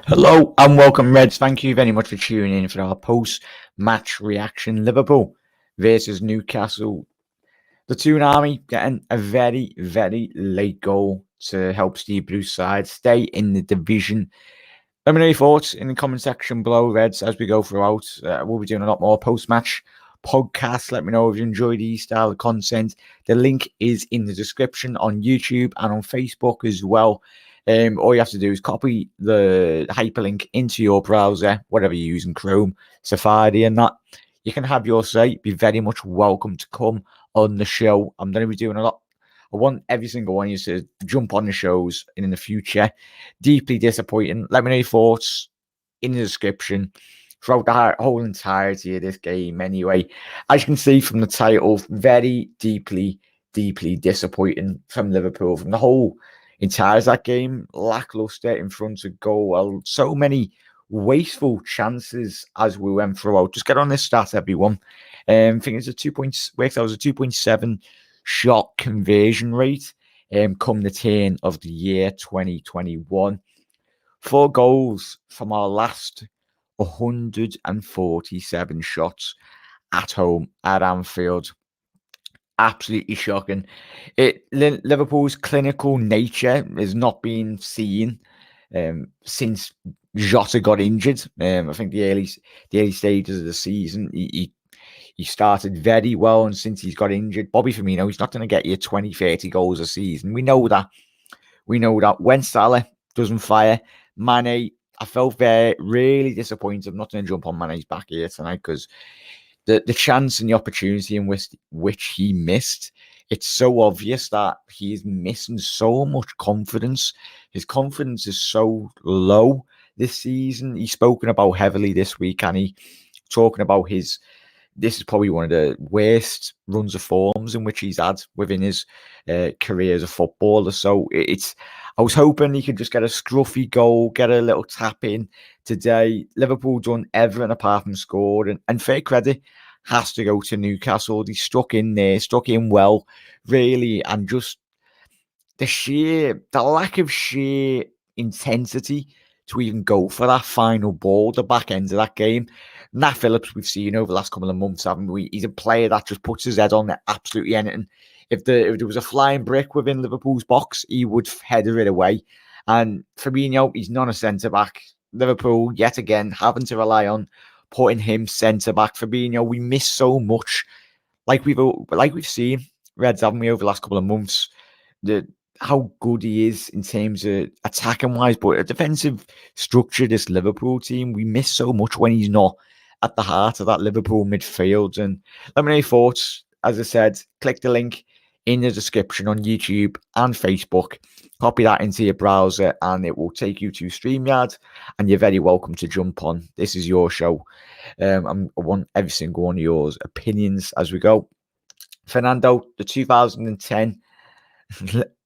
Hello and welcome, Reds. Thank you very much for tuning in for our post-match reaction. Liverpool versus Newcastle. The Toon Army getting a very, very late goal to help Steve Bruce's side stay in the division. Let me know your thoughts in the comment section below, Reds, as we go throughout. We'll be doing a lot more post-match podcasts. Let me know if you enjoy these style of content. The link is in the description on YouTube and on Facebook as well. All you have to do is copy the hyperlink into your browser, whatever you're using, Chrome, Safari, and that. You can have your say. Be very much welcome to come on the show. I'm going to be doing a lot. I want every single one of you to jump on the shows in the future. Deeply disappointing. Let me know your thoughts in the description throughout the whole entirety of this game. Anyway, as you can see from the title, very deeply disappointing from Liverpool. From the whole entire that game, lackluster in front of goal. Well, so many wasteful chances as we went throughout. Just get on this stat, everyone. I think it's a 2.7 shot conversion rate come the turn of the year 2021. 4 goals from our last 147 shots at home at Anfield. Absolutely shocking. Liverpool's clinical nature has not been seen since Jota got injured. I think the early stages of the season, he started very well, and since he's got injured, Bobby Firmino, he's not going to get you 20, 30 goals a season. We know that. When Salah doesn't fire, Mane, I felt really disappointed. I'm not going to jump on Mane's back here tonight because the chance and the opportunity in which he missed, it's so obvious that he is missing so much confidence. His confidence is so low this season. He's spoken about heavily this week, and he talking about this is probably one of the worst runs of forms in which he's had within his career as a footballer. So I was hoping he could just get a scruffy goal, get a little tap in today. Liverpool done everything apart from scored, and fair credit has to go to Newcastle. They stuck in well, really, and just the lack of sheer intensity to even go for that final ball, the back end of that game. Nat Phillips, we've seen over the last couple of months, haven't we? He's a player that just puts his head on absolutely anything. If there was a flying brick within Liverpool's box, he would header it away. And Firmino, he's not a centre-back. Liverpool, yet again, having to rely on putting him centre-back. Firmino, we miss so much. Like we've seen, Reds, haven't we, over the last couple of months, how good he is in terms of attacking-wise, but a defensive structure, this Liverpool team, we miss so much when he's not at the heart of that Liverpool midfield. And let me know your thoughts. As I said, click the link in the description on YouTube and Facebook. Copy that into your browser and it will take you to StreamYard, and you're very welcome to jump on. This is your show. I want every single one of yours opinions as we go. Fernando, the 2010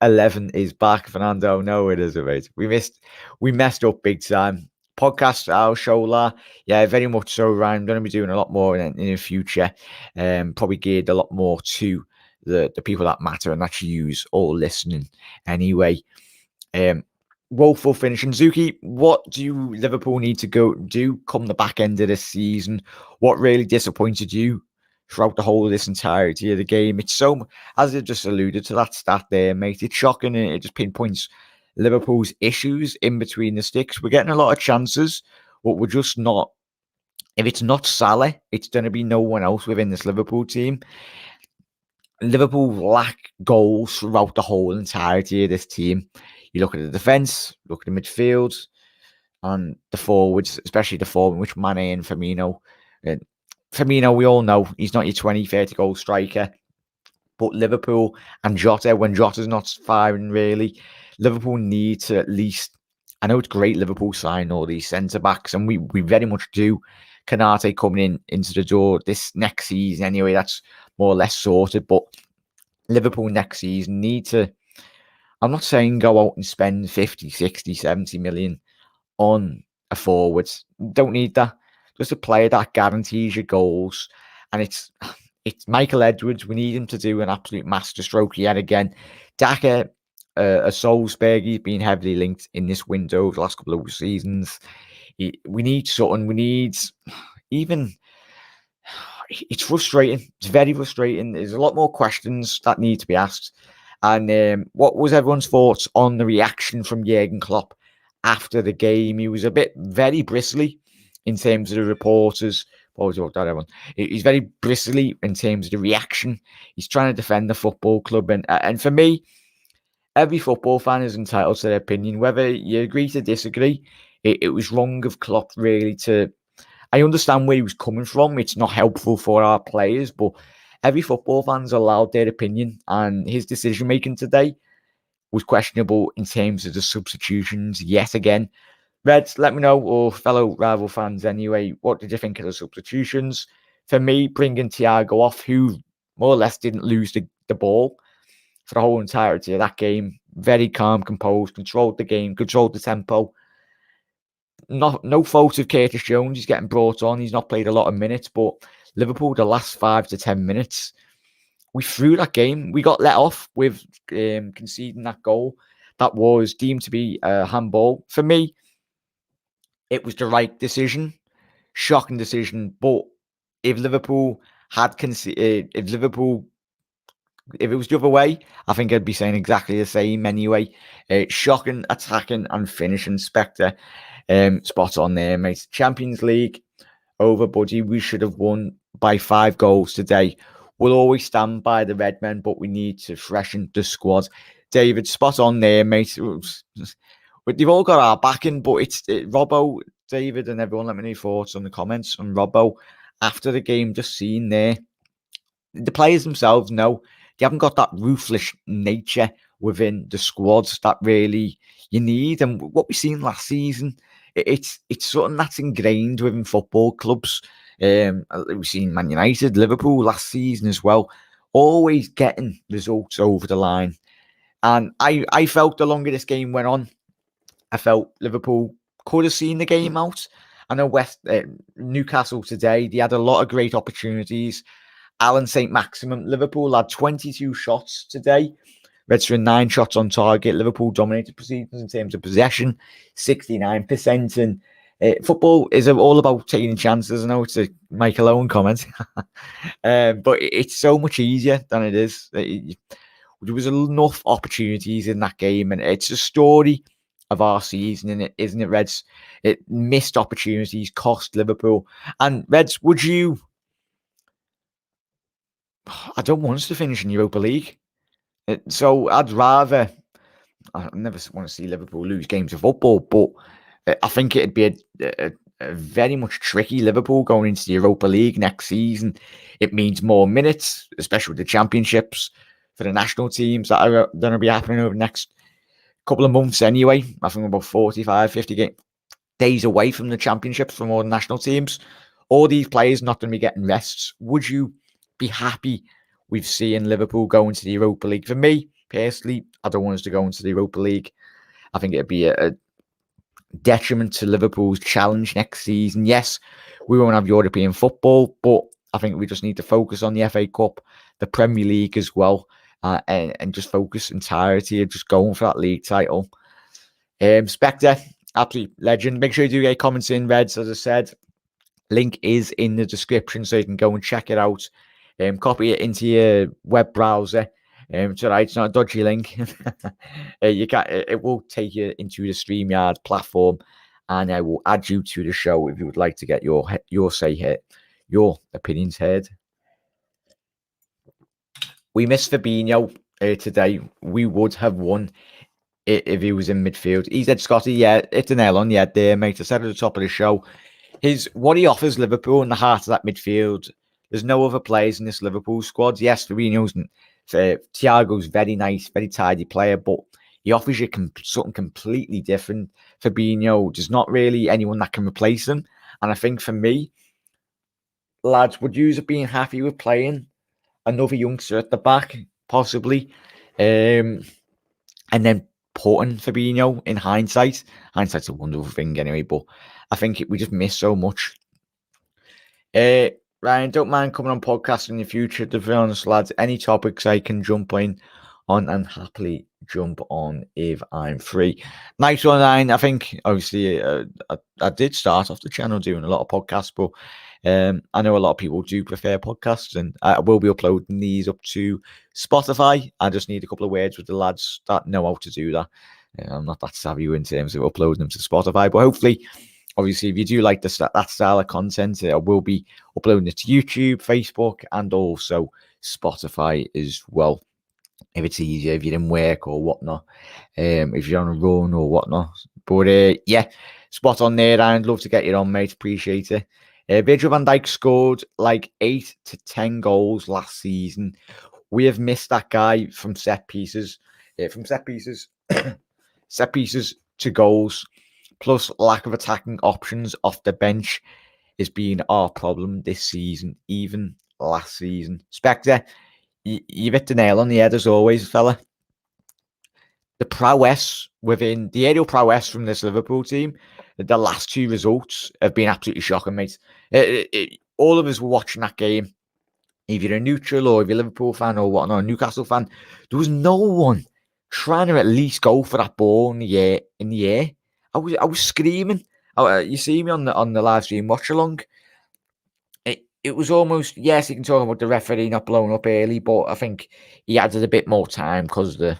11 is back. Fernando, no, it isn't, mate. We messed up big time. Podcast, our show, yeah, very much so, Ryan. I'm going to be doing a lot more in the future. Probably geared a lot more to the people that matter and actually use or listening anyway. Woeful finishing. Zuki, what do Liverpool need to go do come the back end of this season? What really disappointed you throughout the whole of this entirety of the game? It's so, as I just alluded to that stat there, mate, it's shocking, and it just pinpoints Liverpool's issues in between the sticks. We're getting a lot of chances, but we're just not. If it's not Salah, it's going to be no one else within this Liverpool team. Liverpool lack goals throughout the whole entirety of this team. You look at the defence, look at the midfield, and the forwards, especially the forward, which Mane and Firmino. Firmino, we all know he's not your 20, 30 goal striker. But Liverpool and Jota, when Jota's not firing really, Liverpool need to at least, I know it's great Liverpool sign all these centre-backs, and we very much do. Kanate coming into the door this next season anyway, that's more or less sorted. But Liverpool next season need to, I'm not saying go out and spend 50, 60, 70 million on a forward. Don't need that. Just a player that guarantees your goals. And it's Michael Edwards. We need him to do an absolute masterstroke yet again. Daka, a Solskjaer. He's been heavily linked in this window the last couple of seasons. We need something. We need even. It's frustrating. It's very frustrating. There's a lot more questions that need to be asked. And what was everyone's thoughts on the reaction from Jurgen Klopp after the game? He was a bit very bristly in terms of the reporters. Everyone. He's very bristly in terms of the reaction. He's trying to defend the football club, and for me, every football fan is entitled to their opinion, whether you agree to disagree. It was wrong of Klopp really to. I understand where he was coming from. It's not helpful for our players, but every football fan's allowed their opinion, and his decision making today was questionable in terms of the substitutions yet again. Reds, let me know, or fellow rival fans anyway, what did you think of the substitutions? For me, bringing Thiago off, who more or less didn't lose the ball for the whole entirety of that game, very calm, composed, controlled the game, controlled the tempo. No fault of Curtis Jones. He's getting brought on. He's not played a lot of minutes, but Liverpool, the last 5 to 10 minutes, we threw that game. We got let off with conceding that goal that was deemed to be a handball. For me, it was the right decision, shocking decision. But if Liverpool had conceded, if it was the other way, I think I'd be saying exactly the same anyway. Shocking, attacking, and finishing. Spectre, spot on there, mate. Champions League over, buddy. We should have won by 5 goals today. We'll always stand by the Red Men, but we need to freshen the squad. David, spot on there, mate. They've all got our backing, but it's Robbo, David, and everyone. Let me know your thoughts on the comments on Robbo after the game. Just seeing there, the players themselves know they haven't got that ruthless nature within the squads that really you need. And what we've seen last season, it's something that's ingrained within football clubs. We've seen Man United, Liverpool last season as well, always getting results over the line. And I felt the longer this game went on, I felt Liverpool could have seen the game out. I know Newcastle today, they had a lot of great opportunities. Alan St. Maximum, Liverpool had 22 shots today. Reds were 9 shots on target. Liverpool dominated proceedings in terms of possession, 69%. And football is all about taking chances. I know it's a Michael Owen comment, but it's so much easier than it is. There was enough opportunities in that game, and it's a story of our season, isn't it, Reds? It missed opportunities, cost Liverpool. And Reds, would you... I don't want us to finish in Europa League. So I'd rather... I never want to see Liverpool lose games of football, but I think it'd be a very much tricky Liverpool going into the Europa League next season. It means more minutes, especially with the championships for the national teams that are going to be happening over the next couple of months anyway. I think about 45, 50 days away from the championships for all the national teams. All these players not going to be getting rests. Would you be happy with seeing Liverpool go into the Europa League? For me, personally, I don't want us to go into the Europa League. I think it'd be a detriment to Liverpool's challenge next season. Yes, we won't have European football, but I think we just need to focus on the FA Cup, the Premier League as well, and just focus entirety of just going for that league title. Spectre, absolute legend. Make sure you do get comments in, Reds, as I said. Link is in the description, so you can go and check it out. Copy it into your web browser. It's all right, it's not a dodgy link. It will take you into the StreamYard platform, and I will add you to the show if you would like to get your say here, your opinions heard. We missed Fabinho today. We would have won if he was in midfield. He said, Scotty, yeah, it's a nail on the head there, mate. I said at the top of the show, what he offers Liverpool in the heart of that midfield. There's no other players in this Liverpool squad. Yes, Fabinho's Thiago's very nice, very tidy player, but he offers you something completely different. Fabinho, there's not really anyone that can replace him. And I think for me, lads, would you have been happy with playing another youngster at the back, possibly? And then putting Fabinho in hindsight. Hindsight's a wonderful thing anyway, but I think we just missed so much. Ryan, don't mind coming on podcast in the future. To be honest, lads, any topics I can jump in on and happily jump on if I'm free. Nice one, Ryan. I think obviously I did start off the channel doing a lot of podcasts, but I know a lot of people do prefer podcasts, and I will be uploading these up to Spotify. I just need a couple of words with the lads that know how to do that. I'm not that savvy in terms of uploading them to Spotify, but hopefully, obviously, if you do like that style of content, I will be uploading it to YouTube, Facebook, and also Spotify as well. If it's easier, if you're in work or whatnot, if you're on a run or whatnot. But yeah, spot on there, and love to get you on, mate. Appreciate it. Virgil van Dijk scored like 8 to 10 goals last season. We have missed that guy from set pieces, set pieces to goals, plus lack of attacking options off the bench has been our problem this season, even last season. Spectre, you've hit the nail on the head as always, fella. The prowess within the aerial prowess from this Liverpool team, the last two results have been absolutely shocking, mate. All of us were watching that game. If you're a neutral or if you're a Liverpool fan or whatnot, a Newcastle fan, there was no one trying to at least go for that ball in the air. I was screaming. You see me on the live stream watch along. It was almost, yes, you can talk about the referee not blowing up early, but I think he added a bit more time because of the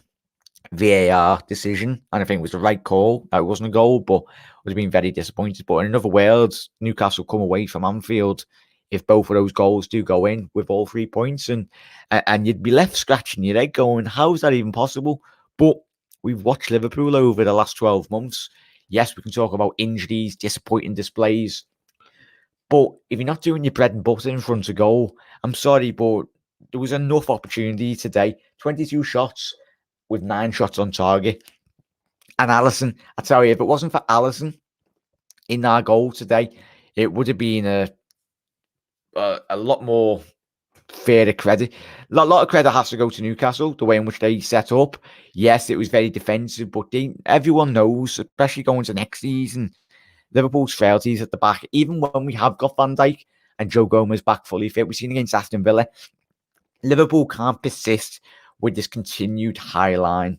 VAR decision, and I think it was the right call. It wasn't a goal, but would have been very disappointed. But in another world, Newcastle come away from Anfield if both of those goals do go in with all 3 points, and you'd be left scratching your head going, how is that even possible? But we've watched Liverpool over the last 12 months. Yes, we can talk about injuries, disappointing displays, but if you're not doing your bread and butter in front of goal, I'm sorry, but there was enough opportunity today. 22 shots with 9 shots on target. And Alisson, I tell you, if it wasn't for Alisson in our goal today, it would have been a lot more fair credit. A lot of credit has to go to Newcastle, the way in which they set up. Yes, it was very defensive, but everyone knows, especially going to next season, Liverpool's frailties at the back. Even when we have got Van Dijk and Joe Gomez back fully fit, we've seen against Aston Villa, Liverpool can't persist with this continued high line.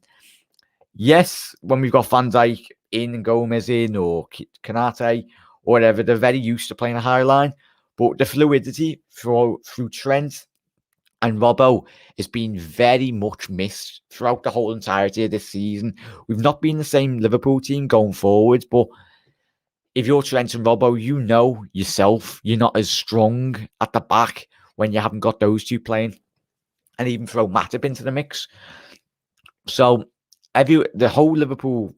Yes, when we've got Van Dijk in and Gomez in, or Kanate, or whatever, they're very used to playing a high line. But the fluidity through Trent and Robbo has been very much missed throughout the whole entirety of this season. We've not been the same Liverpool team going forward, but if you're Trent and Robbo, you know yourself, you're not as strong at the back when you haven't got those two playing. And even throw Matip into the mix. So the whole Liverpool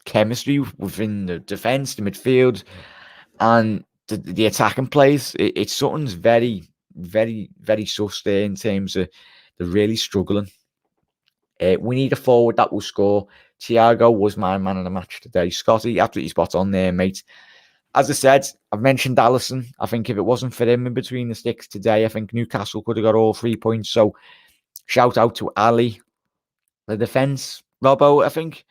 chemistry within the defence, the midfield, and the attacking plays, it's something's very, very, very sus there in terms of they're really struggling. We need a forward that will score. Thiago was my man of the match today. Scotty, absolutely spot on there, mate. As I said, I've mentioned Alisson. I think if it wasn't for him in between the sticks today, I think Newcastle could have got all 3 points. So shout out to Ali. The defence, Robbo, I think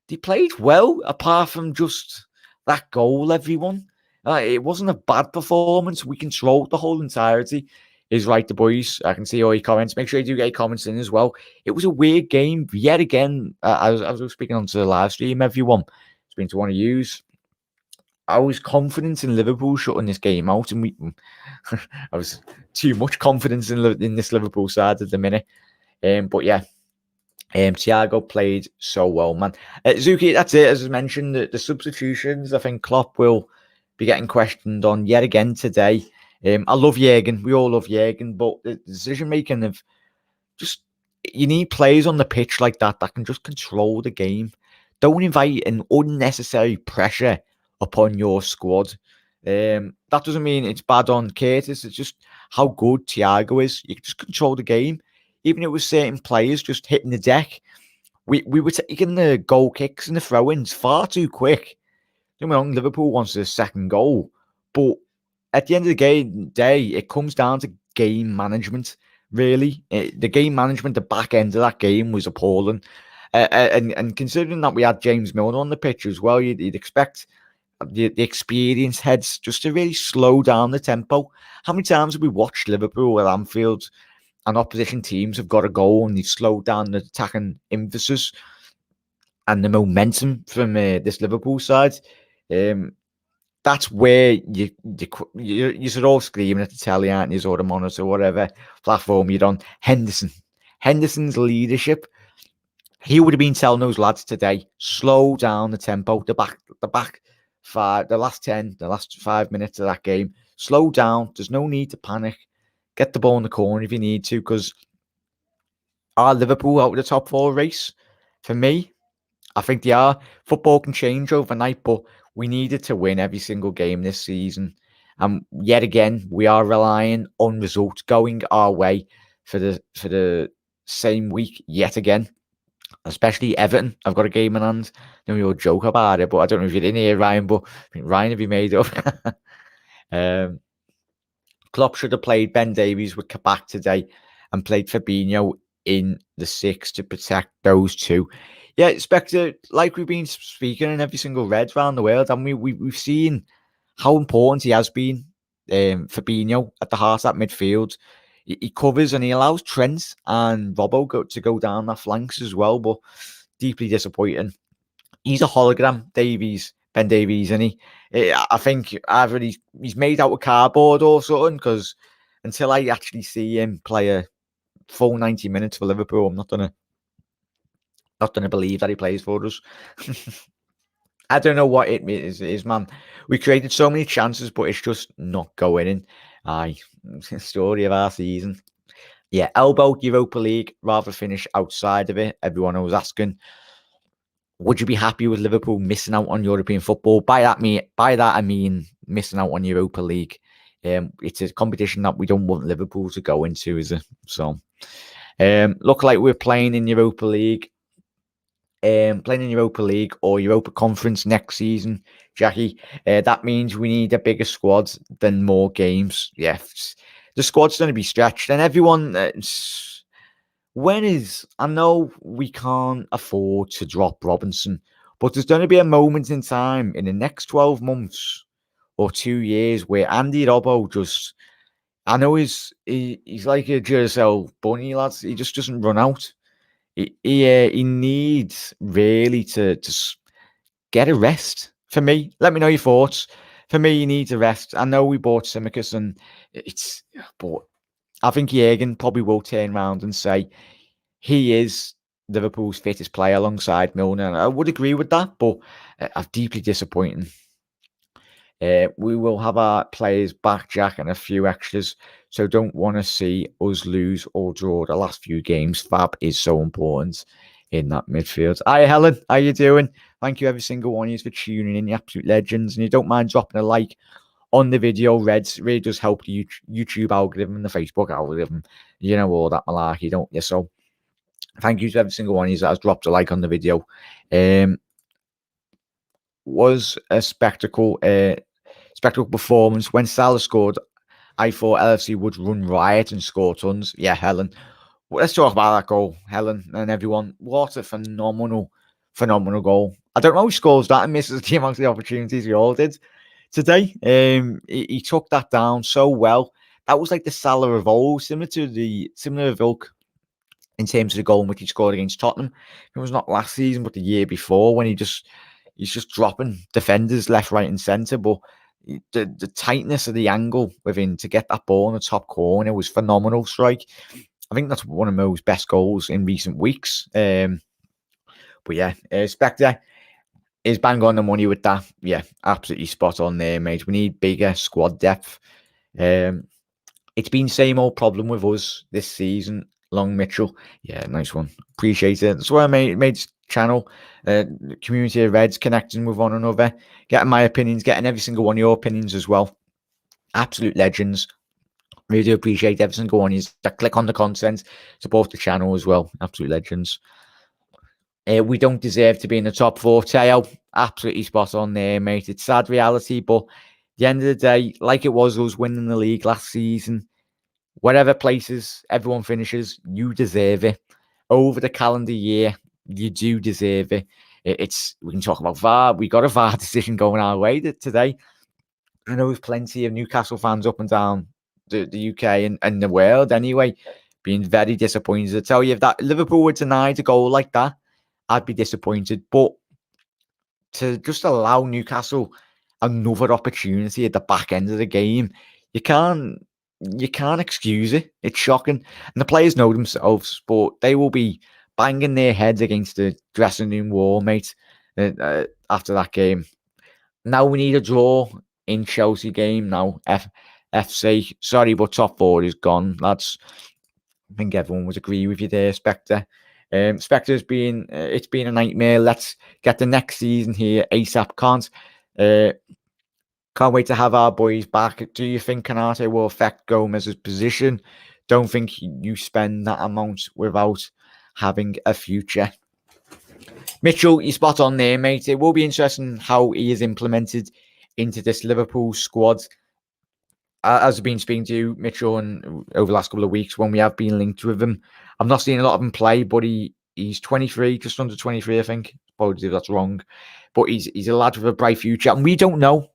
they played well, apart from just that goal, everyone. It wasn't a bad performance. We controlled the whole entirety. Is right, the boys. I can see all your comments. Make sure you do get your comments in as well. It was a weird game yet again. I was speaking onto the live stream, everyone. It's been to one of yous. I was confident in Liverpool shutting this game out, and I was too much confidence in this Liverpool side at the minute. But yeah, Thiago played so well, man. Zuki, that's it. As I mentioned, the substitutions, I think Klopp will be getting questioned on yet again today. I love Jurgen. We all love Jurgen, but the decision making of just, you need players on the pitch like that can just control the game. Don't invite an unnecessary pressure upon your squad. That doesn't mean it's bad on Curtis. It's just how good Thiago is. You can just control the game. Even if it was certain players just hitting the deck, we were taking the goal kicks and the throw-ins far too quick. Don't get me wrong, Liverpool wants a second goal, but at the end of the day, it comes down to game management, really. The game management, the back end of that game was appalling. And considering that we had James Milner on the pitch as well, you'd expect the experienced heads just to really slow down the tempo. How many times have we watched Liverpool at Anfield and opposition teams have got a goal and they've slowed down the attacking emphasis and the momentum from this Liverpool side. That's where you're all screaming at the telly, aren't you, or the monitor, whatever platform you're on. Henderson's leadership. He would have been telling those lads today, slow down the tempo, the last 5 minutes of that game, slow down. There's no need to panic. Get the ball in the corner if you need to, because are Liverpool out of the top four race? For me, I think they are. Football can change overnight, but we needed to win every single game this season. And yet again, we are relying on results going our way for the same week yet again. Especially Everton. I've got a game in hand. I know you'll joke about it, but I don't know if you didn't hear Ryan, but I think Ryan have you made up. Klopp should have played Ben Davies with Kabak today and played Fabinho in the six to protect those two. Yeah, Spectre, like we've been speaking in every single Reds around the world, and we've seen how important he has been, Fabinho, at the heart of that midfield. He covers and he allows Trent and Robbo to go down the flanks as well, but deeply disappointing. He's a hologram, Ben Davies, and I think either he's made out of cardboard or something, because until I actually see him play a full 90 minutes for Liverpool, I'm not gonna believe that he plays for us. I don't know what it is, man. We created so many chances, but it's just not going in. Aye, story of our season. Yeah, elbow Europa League, rather finish outside of it. Everyone was asking, would you be happy with Liverpool missing out on European football? By that I mean missing out on Europa League. It's a competition that we don't want Liverpool to go into, is it? So, look like we're playing in Europa League. Or Europa Conference next season, Jackie. That means we need a bigger squad than more games. Yes, the squad's going to be stretched, and everyone. I know we can't afford to drop Robinson, but there's going to be a moment in time in the next 12 months or 2 years where Andy Robbo I know he's like a Duracell bunny, lads. He just doesn't run out. He needs really to get a rest. For me, let me know your thoughts. For me, he needs a rest. I know we bought Simicus, but I think Jürgen probably will turn around and say he is Liverpool's fittest player alongside Milner. And I would agree with that, but deeply disappointing. We will have our players back, Jack, and a few extras. So don't want to see us lose or draw the last few games. Fab is so important in that midfield. Hi, Helen. How you doing? Thank you, every single one of you, for tuning in. You absolute legends. And you don't mind dropping a like on the video, Reds. It really does help the YouTube algorithm and the Facebook algorithm. You know, all that malarkey, don't you? So thank you to every single one of you that has dropped a like on the video. Was a spectacle performance. When Salah scored, I thought LFC would run riot and score tons. Yeah, Helen. Well, let's talk about that goal, Helen, and everyone. What a phenomenal goal. I don't know who scores that and misses the amount of the opportunities we all did today. He took that down so well. That was like the Salah of old, similar to Vilk in terms of the goal in which he scored against Tottenham. It was not last season, but the year before, when he's just dropping defenders left, right, and centre. But the tightness of the angle within to get that ball in the top corner was phenomenal strike. I think that's one of Mo's best goals in recent weeks. But yeah, Spectre is bang on the money with that. Yeah, absolutely spot on there, mate. We need bigger squad depth. It's been same old problem with us this season. Long Mitchell. Yeah, nice one. Appreciate it. That's why I made this channel. Community of Reds connecting with one another, getting my opinions, getting every single one of your opinions as well. Absolute legends. Really do appreciate every single one of you that click on the content, support the channel as well. Absolute legends. We don't deserve to be in the top four. Teo, absolutely spot on there, mate. It's sad reality, but at the end of the day, like it was us winning the league last season, whatever places everyone finishes, you deserve it. Over the calendar year, you do deserve it. We can talk about VAR. We got a VAR decision going our way today. I know there's plenty of Newcastle fans up and down the UK and the world anyway, being very disappointed. I tell you, if that Liverpool were denied a goal like that, I'd be disappointed. But to just allow Newcastle another opportunity at the back end of the game, you can't excuse it. It's shocking. And the players know themselves, but they will be banging their heads against the dressing room wall, mate, after that game. Now we need a draw in Chelsea game now. FC. Sorry, but top four is gone, lads. I think everyone would agree with you there, Spectre. Spectre's been it's been a nightmare. Let's get the next season here ASAP. Can't wait to have our boys back. Do you think Canate will affect Gomez's position? Don't think you spend that amount without having a future. Mitchell, you're spot on there, mate. It will be interesting how he is implemented into this Liverpool squad. As I've been speaking to Mitchell and over the last couple of weeks when we have been linked with him, I've not seen a lot of him play, but he's 23, just under 23, I think. Apologies if that's wrong. But he's a lad with a bright future. And we don't know.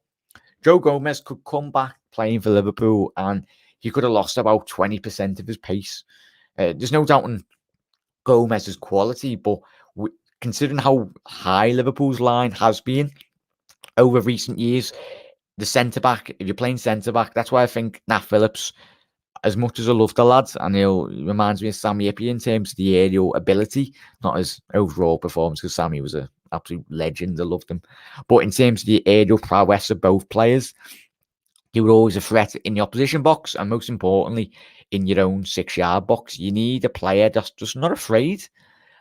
Joe Gomez could come back playing for Liverpool and he could have lost about 20% of his pace. There's no doubting Gomez's quality, but considering how high Liverpool's line has been over recent years, the centre-back, if you're playing centre-back, that's why I think Nat Phillips, as much as I love the lads, and he reminds me of Sammy Ippy in terms of the aerial ability, not his overall performance, because Sammy was an absolute legend. I loved him. But in terms of the aerial prowess of both players, he was always a threat in the opposition box, and most importantly, in your own 6-yard box. You need a player that's just not afraid.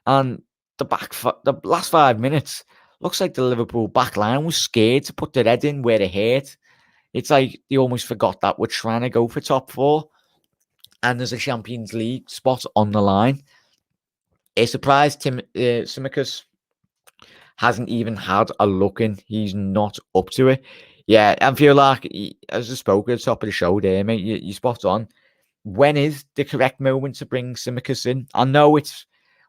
And the last 5 minutes, looks like the Liverpool back line was scared to put their head in where it hurt. It's like they almost forgot that we're trying to go for top four and there's a Champions League spot on the line. A surprise, Tsimikas hasn't even had a look in. He's not up to it. Yeah, I feel like, as I spoke at the top of the show there, mate, you spot on. When is the correct moment to bring Tsimikas in? I know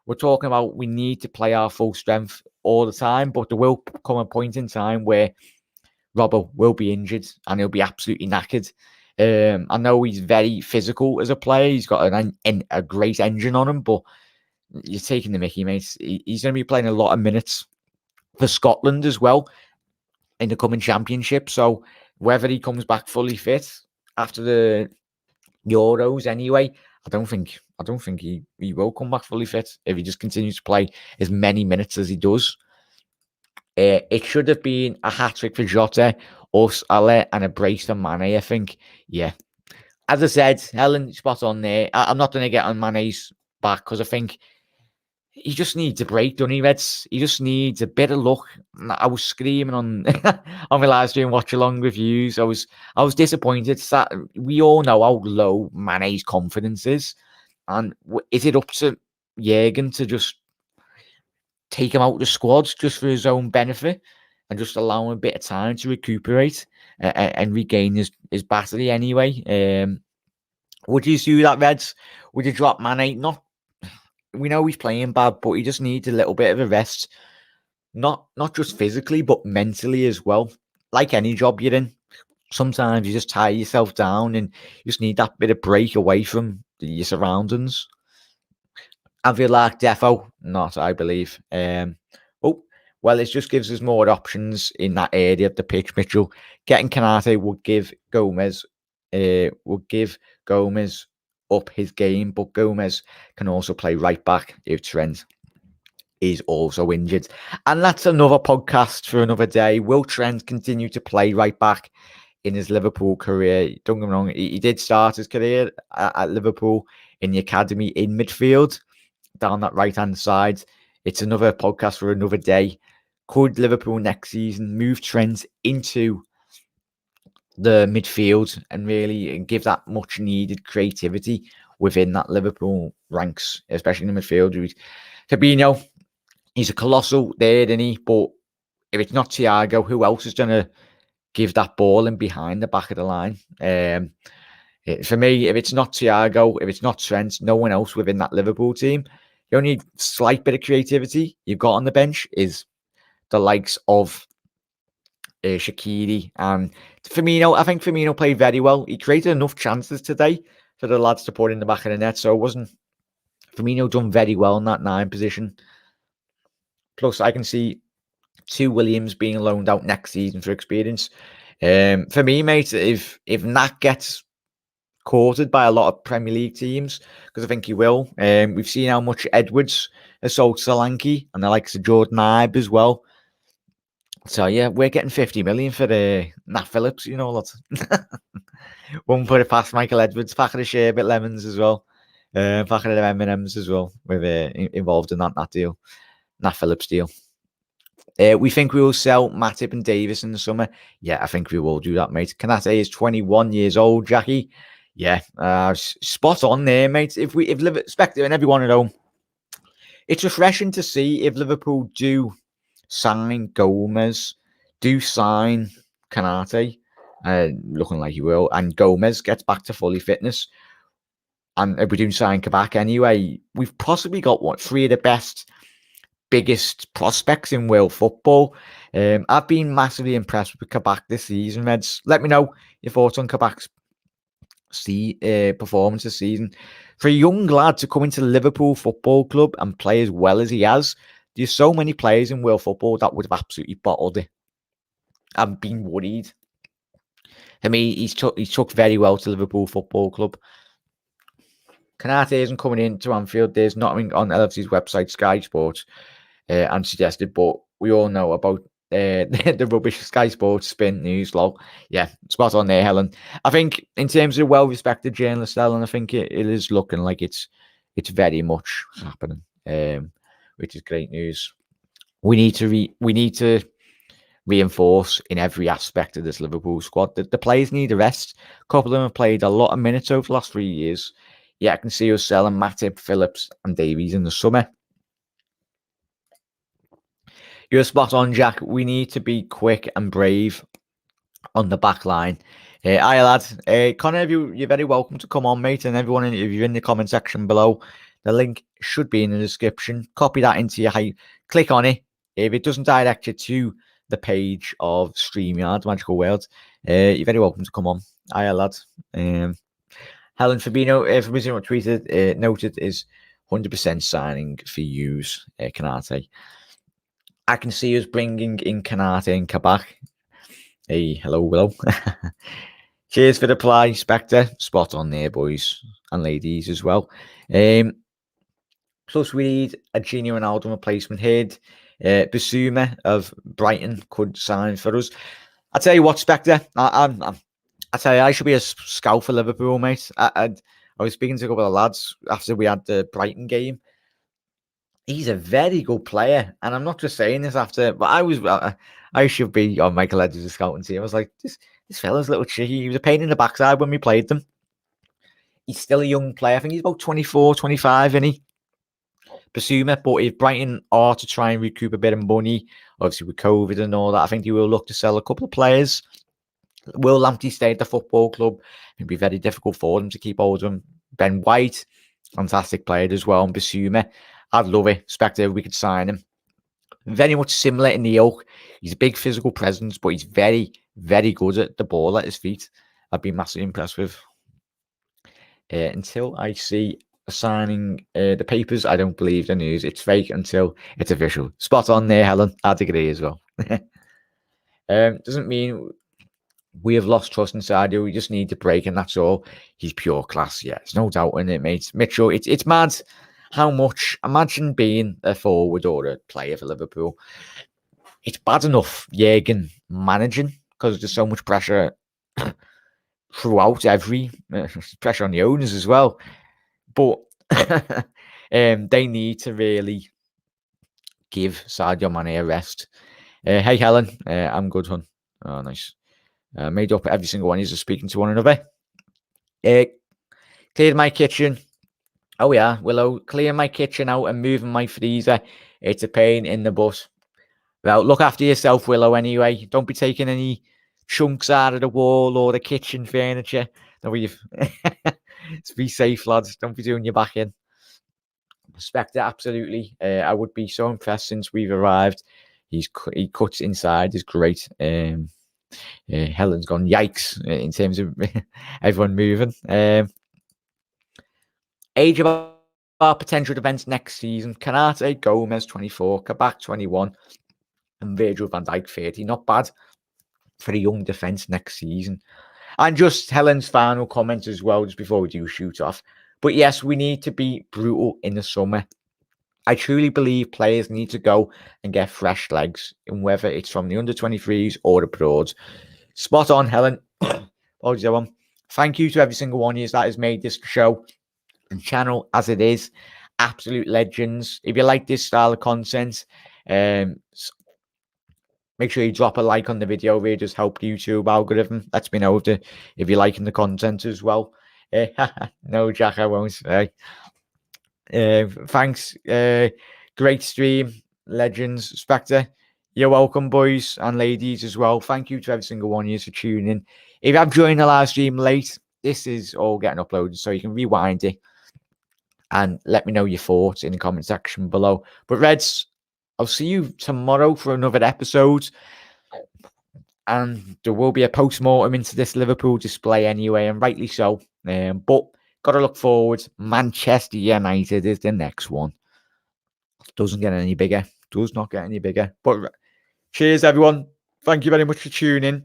we're talking about we need to play our full strength all the time, but there will come a point in time where Robbo will be injured and he'll be absolutely knackered. I know he's very physical as a player. He's got a great engine on him, but you're taking the mickey, mate. He's going to be playing a lot of minutes for Scotland as well in the coming championship. So whether he comes back fully fit after the Euros anyway, I don't think he will come back fully fit if he just continues to play as many minutes as he does. It should have been a hat-trick for Jota, us, Ale, and a brace for Mane, I think. Yeah. As I said, Helen, spot on there. I'm not going to get on Mane's back because I think he just needs a break, doesn't he, Reds? He just needs a bit of luck. I was screaming on on my live stream watch along reviews. I was disappointed. We all know how low Mane's confidence is. And is it up to Jurgen to just take him out of the squad just for his own benefit and just allow him a bit of time to recuperate and regain his battery anyway? Would you do that, Reds? Would you drop Mane? We know he's playing bad, but he just needs a little bit of a rest. Not just physically, but mentally as well. Like any job you're in, sometimes you just tire yourself down and you just need that bit of break away from your surroundings. I feel like defo, not, I believe. Well, it just gives us more options in that area of the pitch, Mitchell. Getting Canate would give Gomez up his game, but Gomez can also play right back if Trent is also injured. And that's another podcast for another day. Will Trent continue to play right back in his Liverpool career? Don't get me wrong, he did start his career at Liverpool in the academy in midfield, down that right-hand side. It's another podcast for another day. Could Liverpool next season move Trent into the midfield and really give that much needed creativity within that Liverpool ranks, especially in the midfield? Fabinho, he's a colossal there, isn't he? But if it's not Thiago, who else is going to give that ball in behind the back of the line? For me, if it's not Thiago, if it's not Trent, no one else within that Liverpool team. The only slight bit of creativity you've got on the bench is the likes of Shaqiri and Firmino. I think Firmino played very well. He created enough chances today for the lads to put in the back of the net. So it wasn't Firmino done very well in that 9 position. Plus, I can see 2 Williams being loaned out next season for experience. For me, mate, if Nat gets courted by a lot of Premier League teams, because I think he will. We've seen how much Edwards has sold Solanke, and the likes of Jordan Ibe as well. So yeah, we're getting 50 million for Nat Phillips, you know, lots. Won't put it past Michael Edwards, packet of sherbet lemons as well. Packet of M&Ms as well. We're involved in that deal. Nat Phillips deal. We think we will sell Matip and Davis in the summer. Yeah, I think we will do that, mate. Kanate is 21 years old, Jackie. Yeah, spot on there, mate. If Spectre and everyone at home, it's refreshing to see if Liverpool do sign Gomez, do sign Kanate, looking like he will, and Gomez gets back to fully fitness, and if we do sign Kabak anyway, we've possibly got 3 of the best, biggest prospects in world football. I've been massively impressed with Kabak this season, Reds. Let me know your thoughts on Kabak's performance this season. For a young lad to come into Liverpool Football Club and play as well as he has, there's so many players in world football that would have absolutely bottled it. I've been worried. I mean, he's took very well to Liverpool Football Club. Kanate isn't coming into Anfield. There's nothing on LFC's website, Sky Sports, and suggested, but we all know about the rubbish Sky Sports spin news log. Yeah, spot on there, Helen. I think in terms of well-respected journalist, Helen, I think it is looking like it's very much happening, which is great news. We need to reinforce in every aspect of this Liverpool squad. The players need a rest. A couple of them have played a lot of minutes over the last 3 years. Yeah, I can see us selling Matip, Phillips, and Davies in the summer. You're spot on, Jack. We need to be quick and brave on the back line. Hi, lads. Connor, you're very welcome to come on, mate. And everyone, if you're in the comment section below, the link should be in the description. Copy that into your height. Click on it. If it doesn't direct you to the page of StreamYard, Magical World, you're very welcome to come on. Hi, lads. Helen Fabino, tweeted, noted is 100% signing for use, Kanate. I can see us bringing in Kanate and Kabak. Hey, hello, Willow. Cheers for the play, Spectre. Spot on there, boys and ladies as well. Plus, we need a Gini Ronaldo replacement here. Basuma of Brighton could sign for us. I tell you what, Spectre, I tell you, I should be a scout for Liverpool, mate. I was speaking to a couple of lads after we had the Brighton game. He's a very good player, and I'm not just saying this after. But I should be on Michael Edwards' scouting team. I was like, this fella's a little tricky. He was a pain in the backside when we played them. He's still a young player. I think he's about 24, 25, isn't he? Basuma, but if Brighton are to try and recoup a bit of money, obviously with COVID and all that, I think he will look to sell a couple of players. Will Lamptey stay at the football club? It'd be very difficult for them to keep hold of him. Ben White, fantastic player as well. And Basuma, I'd love it. Spectre, we could sign him. Very much similar in the ilk. He's a big physical presence, but he's very, very good at the ball at his feet. I'd be massively impressed with. Until I see signing the papers, I don't believe the news. It's fake until it's official. Spot on there, Helen. I'd agree as well. Doesn't mean we have lost trust in Sadio. We just need to break, and that's all. He's pure class. Yeah, there's no doubt in it, mate. Mitchell, it's mad how much. Imagine being a forward or a player for Liverpool. It's bad enough Jürgen managing because there's so much pressure throughout pressure on the owners as well. But they need to really give Sadio Mane a rest. Hey, Helen. I'm good, hon. Oh, nice. Made up every single one. He's just speaking to one another. Cleared my kitchen. Oh, yeah. Willow, clearing my kitchen out and moving my freezer. It's a pain in the butt. Well, look after yourself, Willow, anyway. Don't be taking any chunks out of the wall or the kitchen furniture. Be safe, lads. Don't be doing your back in. Respect it, absolutely. I would be so impressed since we've arrived. He cuts inside is great. Helen's gone yikes in terms of everyone moving. Age of our potential defence next season: Kanate, Gomez, 24, Kabak, 21, and Virgil van Dijk, 30. Not bad for a young defence next season. And just Helen's final comment as well, just before we do shoot off. But yes, we need to be brutal in the summer. I truly believe players need to go and get fresh legs, and whether it's from the under-23s or the pros. Spot on, Helen. Apologies, everyone. Thank you to every single one of you that has made this show and channel as it is. Absolute legends. If you like this style of content, make sure you drop a like on the video. It just help YouTube algorithm. Let's me know if you're liking the content as well. No, Jack, I won't say. Thanks. Great stream, legends. Spectre, you're welcome, boys and ladies, as well. Thank you to every single one of you for tuning in. If you have joined the live stream late, this is all getting uploaded, so you can rewind it and let me know your thoughts in the comment section below. But Reds, I'll see you tomorrow for another episode. And there will be a post-mortem into this Liverpool display anyway, and rightly so. But got to look forward. Manchester United is the next one. Doesn't get any bigger. Does not get any bigger. But cheers, everyone. Thank you very much for tuning in.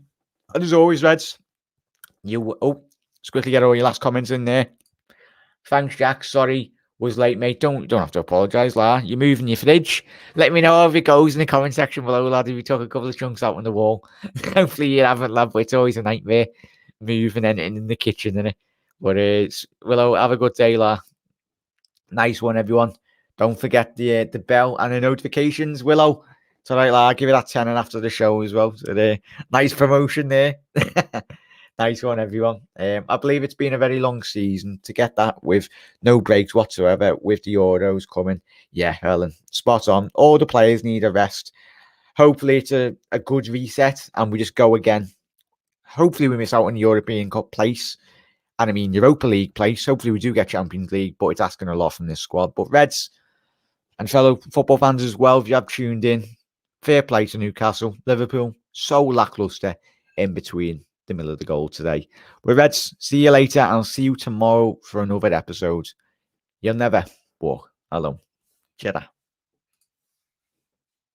And as always, Reds, let's quickly get all your last comments in there. Thanks, Jack. Sorry, was late, mate. Don't have to apologise, lad. You're moving your fridge. Let me know how it goes in the comment section below, lad, if you took a couple of chunks out on the wall. Hopefully you haven't, lad, but it's always a nightmare moving anything in the kitchen, innit? But Willow, have a good day, lad. Nice one, everyone. Don't forget the bell and the notifications, Willow. It's all right, lad. I'll give you that 10 and after the show as well. So nice promotion there. Nice one, everyone. I believe it's been a very long season to get that with no breaks whatsoever with the Euros coming. Yeah, Helen, spot on. All the players need a rest. Hopefully it's a good reset and we just go again. Hopefully we miss out on the European Cup place. And I mean, Europa League place. Hopefully we do get Champions League, but it's asking a lot from this squad. But Reds and fellow football fans as well, if you have tuned in, fair play to Newcastle. Liverpool, so lacklustre in between the middle of the goal today. We're Reds. See you later. I'll see you tomorrow for another episode. You'll never walk alone. Cheddar.